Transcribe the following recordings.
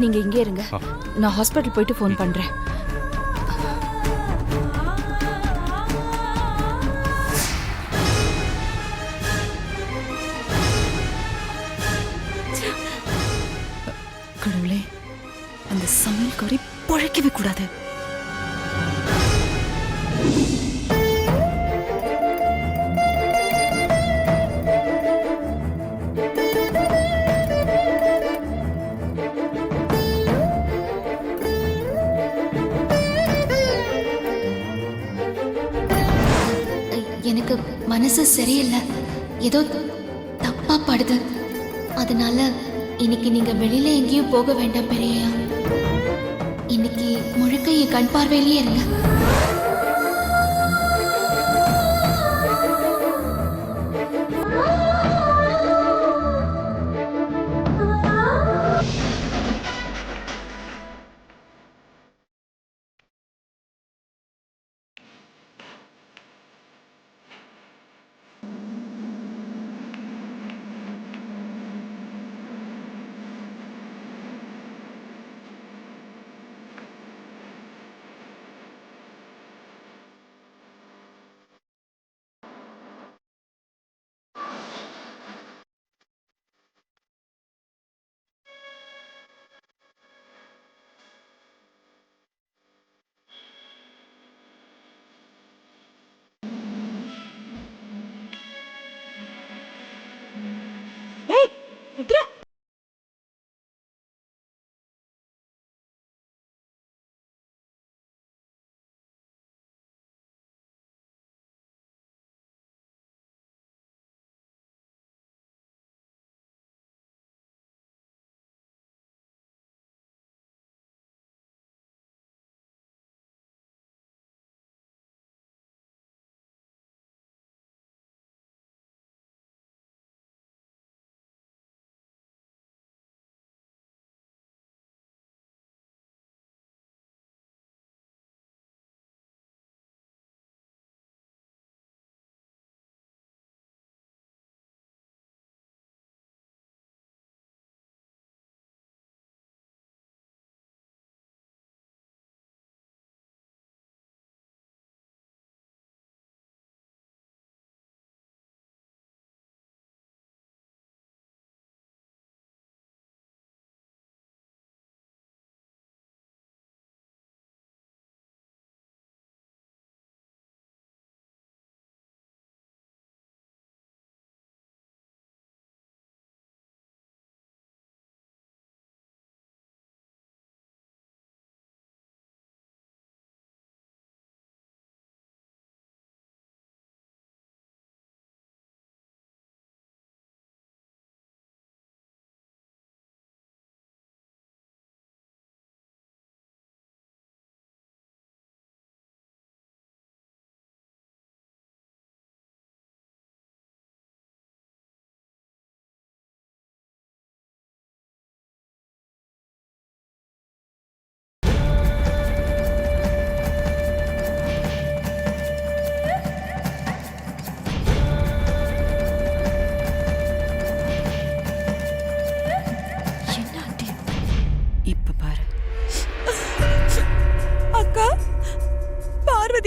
நீங்க இங்கே இருங்க, நான் ஹாஸ்பிட்டல் போயிட்டு ஃபோன் பண்றேன். கடவுளே, அந்த சமையல்காரி பழைக்கவே கூடாது. எனக்கு மனசு சரியில்லை, ஏதோ தப்பா படுது. அதனால இன்னைக்கு நீங்க வெளியில எங்கேயும் போக வேண்டாம் பெரியயா. இன்னைக்கு முழுக்க என் கண் பார்வையிலேயே இருங்க.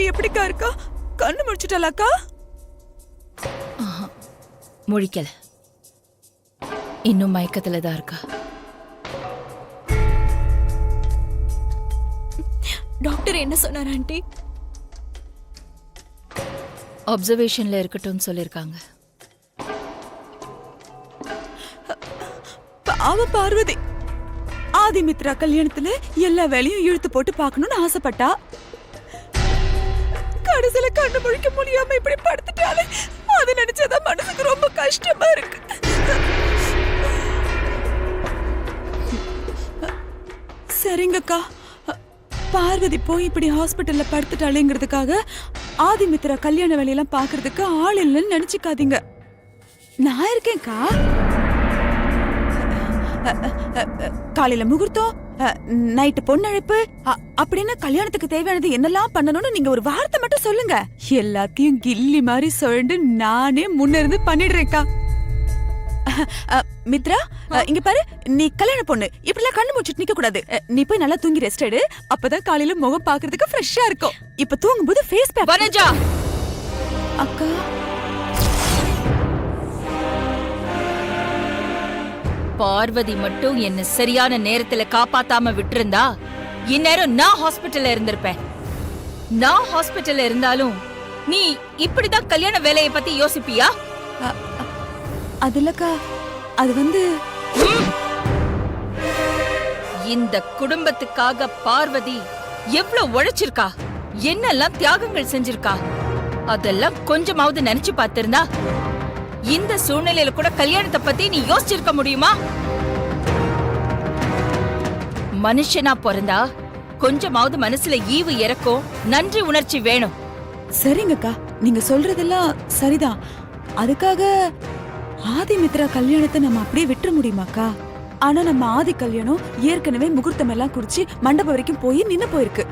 எப்படிக்கா இருக்கா? கண்ணு முடிச்சிட்டாளாக்கா? முழிக்கல, இன்னும் மயக்கத்துல தான் இருக்கா. டாக்டர் என்ன சொன்னார் ஆண்டி? அப்சர்வேஷன்ல இருக்கட்டும் சொல்லிருக்காங்க. பாவ பார்வதி, ஆதிமித்ரா கல்யாணத்துல எல்லா வேலையும் இழுத்து போட்டு பார்க்கணும்னு ஆசைப்பட்டா. கடைசியில கண்ணு முழிக்க முடியாம இப்படி படுத்துட்டாலே அது நினைச்சதான் மனசுக்கு ரொம்ப கஷ்டமா இருக்கு. சரிங்கக்கா, பார்வதி போய் இப்படி ஹாஸ்பிட்டல்ல படுத்துட்டாளேங்கிறதுக்காக ஆதிமித்ரா கல்யாண வேலையெல்லாம் பாக்குறதுக்கு ஆள் இல்லைன்னு நினைச்சுக்காதீங்க. நான் இருக்கேன்க்கா. காலையில முகூர்த்தம், நைட்டு பொண்ணழைப்பு அப்படின்னு கல்யாணத்துக்கு தேவையானது என்னெல்லாம் பண்ணணும்னு நீங்க ஒரு வார்த்தை மட்டும் சொல்லுங்க. எல்லாத்தையும் கில்லி மாதிரி சொல்லிட்டு நானே முன்னிருந்து பண்ணிடுறேன்க்கா. மித்ரா, இங்க பாரு, நீ கல்யாண பொண்ணு, இப்படிலாம் கண்ணு மூச்சிட்டு நிக்க கூடாது. நீ போய் நல்லா தூங்கி ரெஸ்ட் எடு. அப்பதான் காலையில முகம் பாக்குறதுக்கு ஃப்ரெஷ்ஷா இருக்கும். இப்ப தூங்கும்போது ஃபேஸ் பேக். வனஜா, அக்கா, பார்வதி மட்டும் என்ன சரியான நேரத்துல காப்பாத்தாம விட்டிருந்தா இந்நேரம் நான் ஹாஸ்பிட்டல்ல இருந்திருப்பேன். நான் ஹாஸ்பிட்டல்ல இருந்தாலும் நீ இப்படிதான் கல்யாண வேலையை பத்தி யோசிப்பியா? அது இல்லக்கா, அது வந்து இந்த குடும்பத்துக்காக பார்வதி எவ்வளவு உழைச்சிருக்கா, என்னெல்லாம் தியாகங்கள் செஞ்சிருக்கா, அதெல்லாம் கொஞ்சமாவது நினைச்சு பார்த்திருந்தா இந்த சூழ்நிலையில கூட கல்யாணத்தை பத்தி நீ யோசிச்சிருக்க முடியுமா? மனுஷனா பிறந்தா கொஞ்சமாவது மனசுல ஈவு இறக்கும், நன்றி உணர்ச்சி வேணும். சரிங்கக்கா, நீங்க சொல்றதெல்லாம் சரிதான். அதுக்காக ஆதிமித்ரா கல்யாணத்தை நம்ம அப்படியே விட்டுற முடியுமாக்கா? ஆனா நம்ம ஆதி கல்யாணம் ஏற்கனவே முகூர்த்தம் எல்லாம் குறிச்சு மண்டபம் வரைக்கும் போய் நின்னு போயிருக்கு.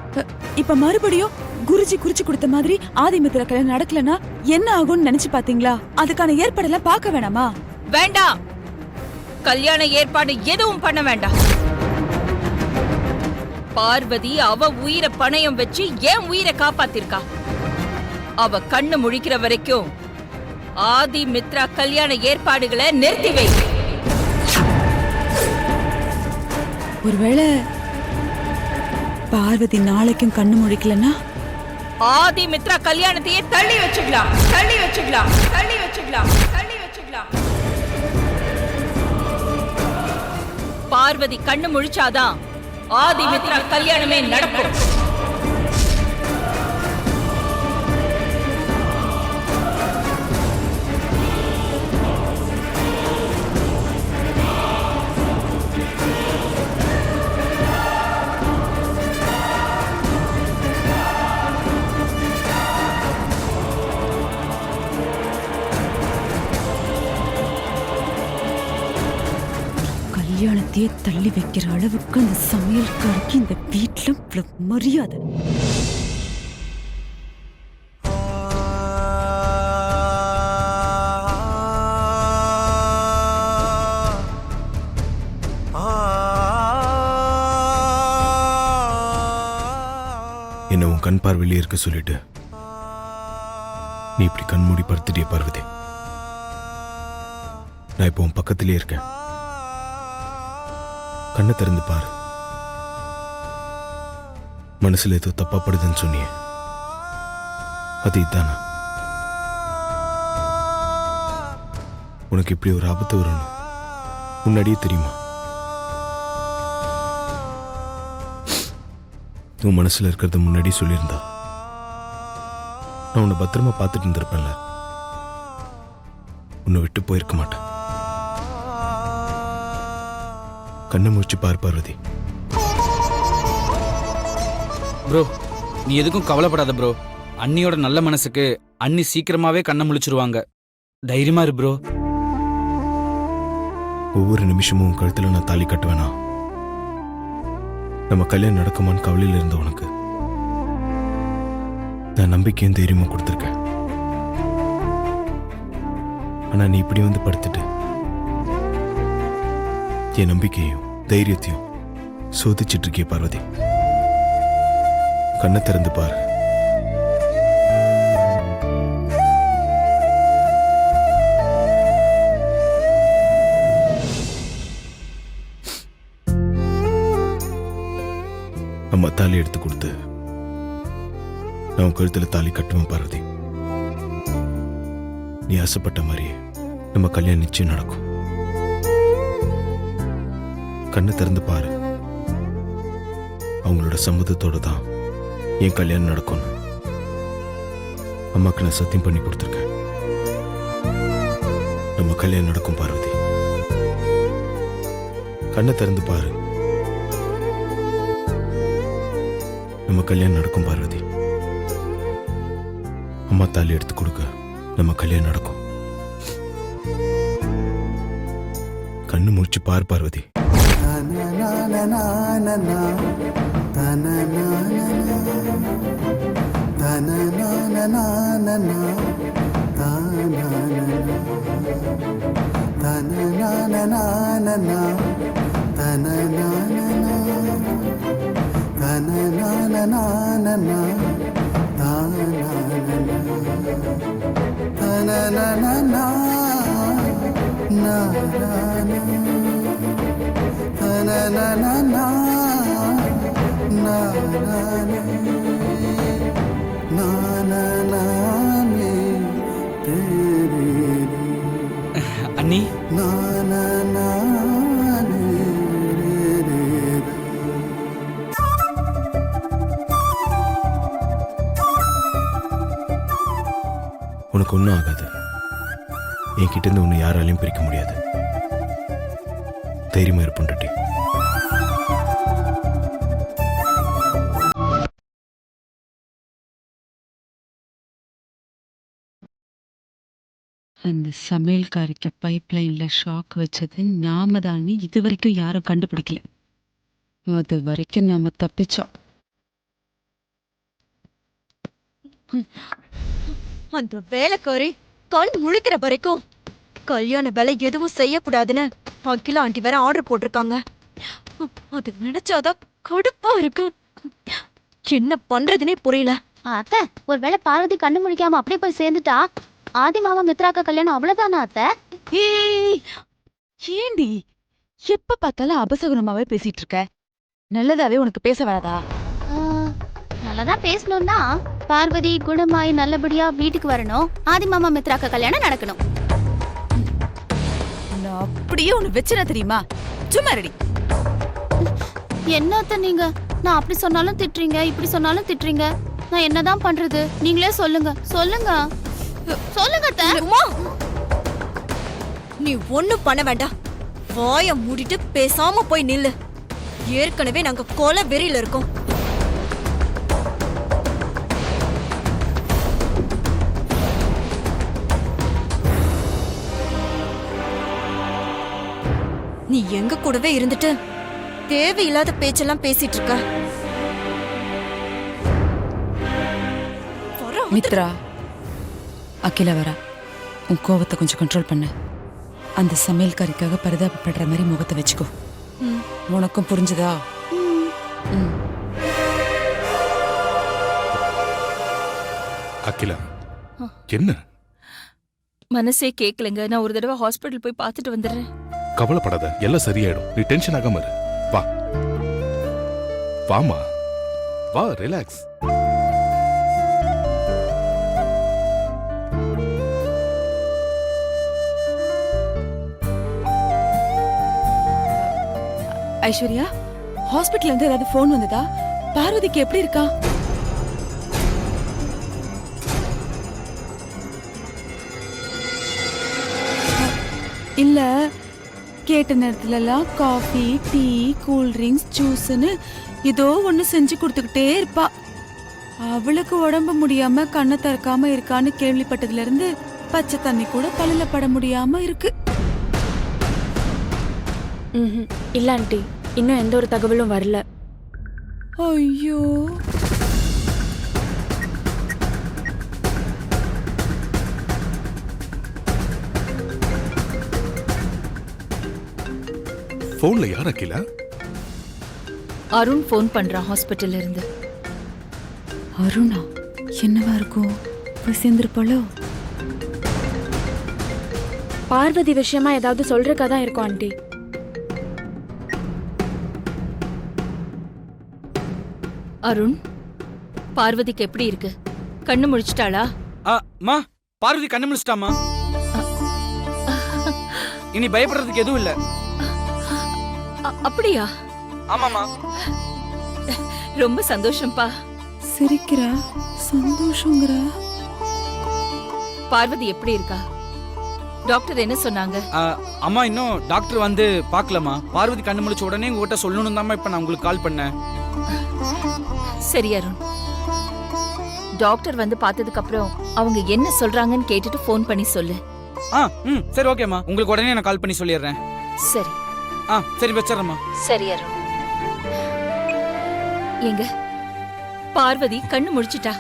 இப்ப மறுபடியும் குருஜி குறிச்சு கொடுத்த மாதிரி ஆதிமித்ரா கல்யாணம் நடக்கலன்னா என்ன ஆகும்னு நினைச்சு பாத்தீங்களா? அதுக்கான ஏற்பாடெல்லாம் பார்க்க வேணாமா? வேண்டாம், கல்யாண ஏற்பாடு எதுவும் பண்ண வேண்டாம். பார்வதி அவ உயிரை பணயம் வச்சு ஏன் உயிரை காப்பாத்திருக்கா. அவ கண்ணு முழிக்கிற வரைக்கும் ஆதி மித்ரா கல்யாண ஏற்பாடுகளை நிறுத்தி வை. ஒருவேளை பார்வதி நாளைக்கும் கண்ணு முழிக்கலன்னா ஆதி மித்ரா கல்யாணத்தையே தள்ளி வச்சுக்கலாம், தள்ளி வச்சுக்கலாம், தள்ளி வச்சுக்கலாம், தள்ளி வச்சுக்கலாம். பார்வதி கண்ணு முழிச்சாதான் ஆதி மித்ரா கல்யாணமே நடக்கும். கல்யாணத்தையே தள்ளி வைக்கிற அளவுக்கு அந்த சமையல்காரருக்கு இந்த வீட்டுல மரியாதை. என்ன உன் கண் பார்வையிலே இருக்க சொல்லிட்டு நீ இப்படி கண் மூடி படுத்துட்டிய பார்வதி. நான் இப்போ உன் பக்கத்திலே இருக்கேன். கண்ணை திறந்து பாரு. மனசுல ஏதோ தப்பா படுதுன்னு சொன்னியே, அது இதானா? உனக்கு இப்படி ஒரு ஆபத்து வரும்னு முன்னாடியே தெரியுமா? உன் மனசுல இருக்கிறத முன்னாடி சொல்லியிருந்தா நான் உன்னை பத்திரமா பார்த்துட்டு இருந்திருப்பேன்ல. உன்னை விட்டு போயிருக்க மாட்டேன். கண்ணை முடிச்சு பார் பார்வதி. ப்ரோ, நீ எதுக்கும் கவலைப்படாத ப்ரோ. அண்ணியோட நல்ல மனசுக்கு அண்ணி சீக்கிரமாவே கண்ணை முழிச்சிருவாங்க. தைரியமா இரு ப்ரோ. ஒவ்வொரு நிமிஷமும் உன் கழுத்துல நான் தாலி கட்டுவேனா? நம்ம கல்யாணம் நடக்குமான்னு கவலையில் இருந்த உனக்கு நான் நம்பிக்கையும் தைரியமும் கொடுத்துருக்கேன். ஆனா நீ இப்படி வந்து படுத்துட்டு என் நம்பிக்கையும் தைரியத்தையும் சோதிச்சிட்டு இருக்கிய பார்வதி. கண்ணை திறந்து பாரு. அம்மா தாலி எடுத்து கொடுத்து நான் உன் கழுத்துல தாலி கட்டுவேன் பார்வதி. நீ ஆசைப்பட்ட மாதிரியே நம்ம கல்யாணம் நிச்சயம் நடக்கும். கண்ணை திறந்து பாரு. அவங்களோட சம்மதத்தோட தான் என் கல்யாணம் நடக்கும்னு அம்மாக்கு நான் சத்தியம் பண்ணி கொடுத்துருக்கேன். நம்ம கல்யாணம் நடக்கும் பார்வதி. கண்ணை திறந்து பாரு. நம்ம கல்யாணம் நடக்கும் பார்வதி. அம்மா தாலி எடுத்து கொடுக்க நம்ம கல்யாணம் நடக்கும். கண்ணு முடிச்சு பார் பார்வதி. அண்ணி உனக்கு ஒன்றும் ஆகாது. என்கிட்ட இருந்து உன்னை யாராலையும் பிரிக்க முடியாது. தைரியமா இருப்பேன். அந்த சமையல்காரிக்கு பைப்லைன்ல ஷாக் வச்சது நாம தான் இது வரைக்கும் யாரும் கண்டுபிடிக்கல. அது வரைக்கும் நாம தப்பிச்சோம். அந்த வேலைக்காரி கண் முழிக்கிற வரைக்கும் கல்யாண வேலை எதுவும் செய்யக்கூடாதுன்னு அகிலா ஆண்டி வேற ஆர்டர் போட்டிருக்காங்க. அது நினைச்சாதான் கடுப்பா இருக்கு. என்ன பண்றதுனே புரியல. அத்தை, ஒருவேளை பார்வதி கண்ணு முழிக்காம அப்படியே போய் சேர்ந்துட்டா ஆதி மாமா மித்ராக்கா கல்யாணம் அவ்வளவுதானா அத்தை? ஏய், ஏண்டி எப்ப பார்த்தாலும் அபசகுனமாவே பேசிட்டு இருக்க? நல்லதாவே உனக்கு பேச வராதா? நல்லதான் பேசணும்னா பார்வதி குணமாய் நல்லபடியா வீட்டுக்கு வரணும். ஆதி மாமா மித்ராக்கா கல்யாணம் நடக்கணும். நான் அப்படியே ஒண்ணு வச்சுனா தெரியுமா? சும்மா ரெடி. என்ன அத்தை நீங்க? நான் அப்படி சொன்னாலும் திட்டுறீங்க, இப்படி சொன்னாலும் திட்டுறீங்க. நான் என்னதான் பண்றது? நீங்களே சொல்லுங்க சொல்லுங்க சொல்லுங்க அத்தை. நீ ஒண்ணும் பண்ண வேண்டாம். வாய மூடிட்டு பேசாம போய் நில்லு. ஏற்கனவே நாங்க கொலை வெறியில இருக்கோம். நீ எங்க கூடவே இருந்துட்டு தேவையில்லாத பேச்செல்லாம் பேசிட்டு இருக்க. மித்ரா, அகிலா வரா. உன் கோவத்தை கொஞ்சம் கண்ட்ரோல் பண்ண. அந்த சமையல்காரிக்காக பரிதாபப்படுற மாதிரி முகத்தை வச்சுக்கோ. உனக்கும் புரிஞ்சுதா? அகிலா, என்ன? மனசே கேட்கலங்க. நான் ஒரு தடவை ஹாஸ்பிட்டல் போய் பார்த்துட்டு வந்துடுறேன். கவலைப்படாத, எல்லாம் சரியாயிடும். நீ டென்ஷன் ஆகாம இரு. வா வாமா, வா, ரிலாக்ஸ். ஐஸ்வர்யா, ஹாஸ்பிட்டல்ல இருந்து ஏதாவது போன் வந்ததா? பார்வதிக்கு எப்படி இருக்கா? இல்ல, கேட்ட நேரத்துல எல்லாம் காஃபி, டீ, கூல் ட்ரிங்க்ஸ், ஜூஸ்னு ஏதோ ஒண்ணு செஞ்சு கொடுத்துக்கிட்டே இருப்பா. அவளுக்கு உடம்பு முடியாம கண்ணை திறக்காம இருக்கான்னு கேள்விப்பட்டதுல இருந்து பச்சை தண்ணி கூட தலையில பட முடியாம இருக்கு. இல்ல ஆண்டி, இன்னும் எந்த ஒரு தகவலும் வரல. ஐயோ, போன்ல யார் அகிலா? அருண் ஃபோன் பண்றான் ஹாஸ்பிட்டல்ல இருந்து. அருணா? என்னவா இருக்கும்? போய் சேர்ந்திருப்பாளோ? பார்வதி விஷயமா ஏதாவது சொல்றக்கா தான் இருக்கும் ஆண்டி. அருண், பார்வதிக்கு எப்படி இருக்கு? கண்ணு முழிச்சிட்டாளா? மா, பார்வதி கண்ணு முழிச்சிட்டாமா. இனி பயப்படுறதுக்கு எதுவும் இல்ல. அப்படியா? ஆமாமா. ரொம்ப சந்தோஷம்பா. சிரிக்கிறா, சந்தோஷங்கிறா. பார்வதி எப்படி இருக்கா? டாக்டர் என்ன சொன்னாங்க? அம்மா, இன்னும் டாக்டர் வந்து பார்க்கலமா. பார்வதி கண்ணு முழிச்ச உடனே உங்ககிட்ட சொல்லணும் தான் இப்ப நான் உங்களுக்கு கால் பண்ணேன். சரி அருண், டாக்டர் வந்து பார்த்ததுக்கு அப்புறம் அவங்க என்ன சொல்றாங்கன்னு கேட்டுட்டு ஃபோன் பண்ணி சொல்லு. சரி, ஓகேம்மா. உங்களுக்கு உடனே நான் கால் பண்ணி சொல்லிடுறேன். சரி. சரி, வச்சிடறேம்மா. சரி அருண். எங்க பார்வதி கண்ணு முழிச்சிட்டா?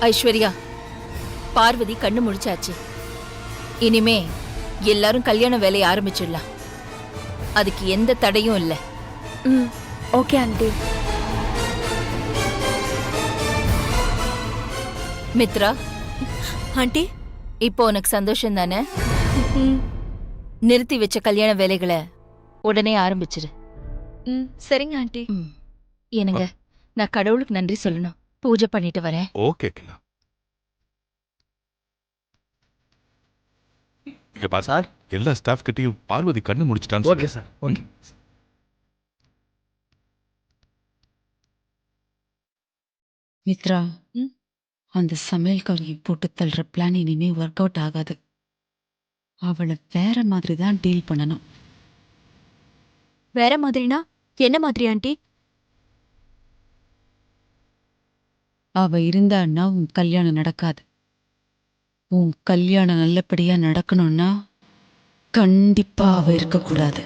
ஐஸ்வர்யா, பார்வதி கண்ணு முழிச்சாச்சு. இனிமே எல்லாரும் கல்யாண வேலையை ஆரம்பிச்சிடலாம். அதுக்கு எந்த தடையும் இல்லை. ம் ஓகே ஆண்டி. மித்ரா, ஆண்டி. இப்போ உனக்கு சந்தோஷம் தானே? நிறுத்தி வச்ச கல்யாண வேலைகளை உடனே ஆரம்பிச்சிரு. சரிங்க ஆண்டி. என்னங்க, நான் கடவுளுக்கு நன்றி சொல்லணும். பூஜை பண்ணிட்டு வரேன். ஓகே. இங்க பாரு சார். எல்லா ஸ்டாஃப் கிட்டயும் பார்வதி கண்ணு முடிச்சிட்டான்னு ஓகே சார், ஓகே. மித்ரா, அந்த சமையல்காரியை போட்டு தள்ளுற பிளான் இனிமே ஒர்க் அவுட் ஆகாது. அவளை வேற மாதிரி தான் டீல் பண்ணணும். வேற மாதிரினா என்ன மாதிரி ஆண்டி? அவ இருந்தான்னா உன் கல்யாணம் நடக்காது. உன் கல்யாணம் நல்லபடியா நடக்கணும்னா கண்டிப்பா அவ இருக்கக்கூடாது.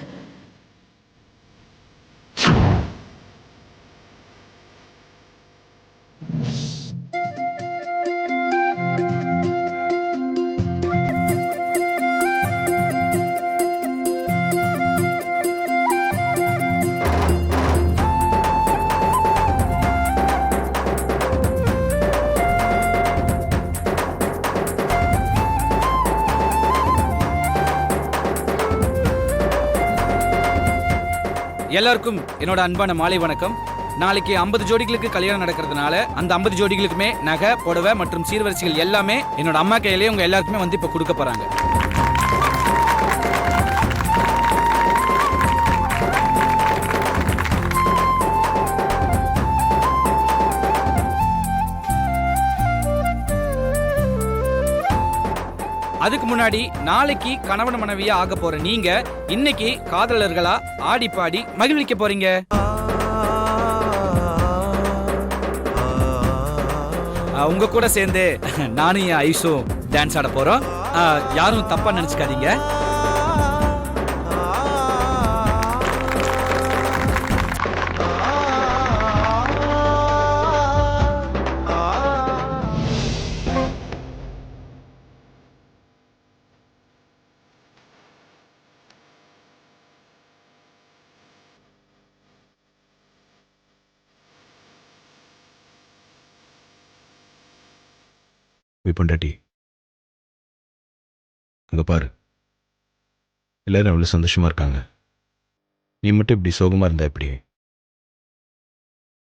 எல்லாருக்கும் என்னோட அன்பான மாலை வணக்கம். நாளைக்கு 50 ஜோடிகளுக்கு கல்யாணம் நடக்கிறதுனால அந்த 50 ஜோடிகளுக்குமே நகை, புடவை மற்றும் சீர்வரிசைகள் எல்லாமே என்னோட அம்மா கையிலேயே உங்க எல்லாருக்குமே வந்து இப்ப கொடுக்க போறாங்க. அதுக்கு முன்னாடி நாளைக்கு கணவன் மனைவியா ஆக போற நீங்க இன்னைக்கு காதலர்களா ஆடி பாடி மகிழ்விக்க போறீங்க. உங்க கூட சேர்ந்து நானும் என் ஐஷும் டான்ஸ் ஆட போறோம். யாரும் தப்பா நினைச்சுக்காதீங்க. பொண்டாட்டி, அங்க பாரு, எல்லாரும் அவ்வளவு சந்தோஷமா இருக்காங்க. நீ மட்டும் இப்படி சோகமா இருந்தா எப்படி?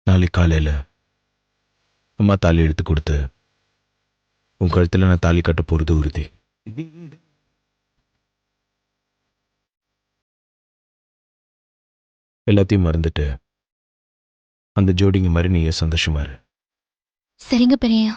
நாளைக்கு காலையில அம்மா தாலி எடுத்து கொடுத்து உன் கழுத்துல நான் தாலி கட்ட போறது உறுதி. எல்லாத்தையும் மறந்துட்டு அந்த ஜோடிங்க மாதிரி நீ சந்தோஷமா இரு. சரிங்க பெரியயா.